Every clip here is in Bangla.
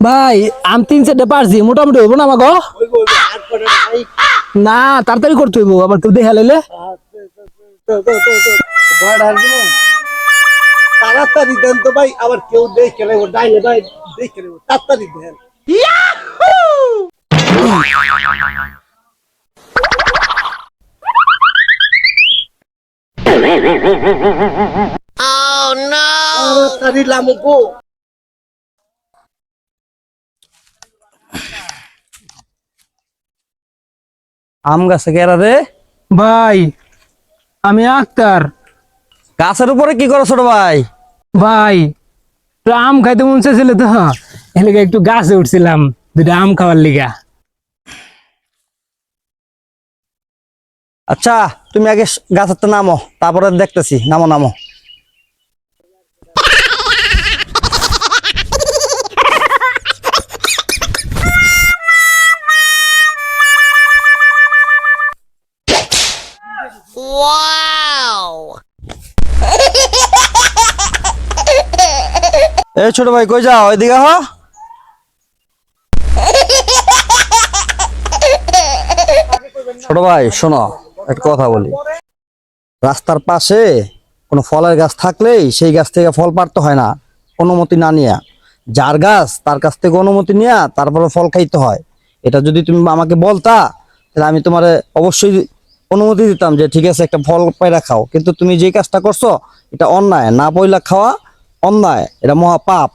ভাই আম 3-4টা পারছি, মোটামুটি হইব না আমাকে? না, তাড়াতাড়ি করতে হইব, আবার কেউ দেখা লাইলে। তাড়াতাড়ি দেন তো ভাই, আবার কেউ দেখে নেব, ডাইনে ভাই দেখে নেব, তাড়াতাড়ি দেন। তাড়াতাড়ি লামুকো। আম গাছে কেরা রে? ভাই আমি আক্তার। গাছের উপরে কি করো ছোট ভাই? ভাই তো আম খাইতে মন চাইছিল তো, এলাকা একটু গাছে উঠছিলাম দুটা আম খাওয়ার লিগা। আচ্ছা তুমি আগে গাছের তো নামো, তারপরে দেখতেছি। নামো নামো। এই ছোট ভাই কই যাও? এদিকে হ। ছোট ভাই শোনো, একটা কথা বলি। রাস্তার পাশে কোনো ফলের গাছ থাকলেই সেই গাছ থেকে ফল পাড়তে হয় না অনুমতি না নিয়ে। যার গাছ তার কাছ থেকে অনুমতি নিয়ে তারপরে ফল খাইতে হয়। এটা যদি তুমি আমাকে বলতা, তাহলে আমি তোমার অবশ্যই অনুমতি দিতাম যে ঠিক আছে একটা ফল পাইরা খাও। কিন্তু তুমি যে কাজটা করছো এটা অন্যায়, না পয়লা খাওয়া অন্যায়, এটা মহা পাপ।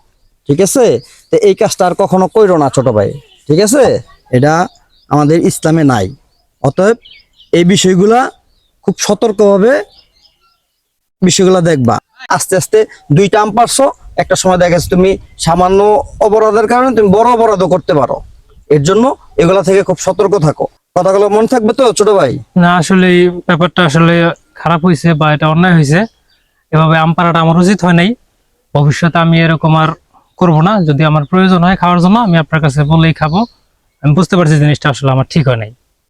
ঠিক আছে, তো এই কাজটা আর কখনো কইরো না ছোট ভাই। ঠিক আছে, এটা আমাদের ইসলামে নাই। অতএব এই বিষয়গুলা খুব সতর্কভাবে বিষয়গুলো দেখবা। আস্তে আস্তে 2টা আম পারছো, একটা সময় দেখা যাচ্ছে তুমি সামান্য অপরাধের কারণে তুমি বড় অপরাধও করতে পারো। এর জন্য এগুলা থেকে খুব সতর্ক থাকো। কথাগুলো মনে থাকবে তো ছোট ভাই? না আসলে এই ব্যাপারটা আসলে খারাপ হয়েছে বা এটা অন্যায় হয়েছে, এভাবে আম পাড়াটা আমার উচিত হয় নাই। ভবিষ্যতে আমি এরকম আর করবো না। যদি আমার প্রয়োজন হয় খাওয়ার জন্য, আমি আপনার কাছে বলেই খাবো। আমি বুঝতে পারছি জিনিসটা আসলে আমার ঠিক হয় নাই।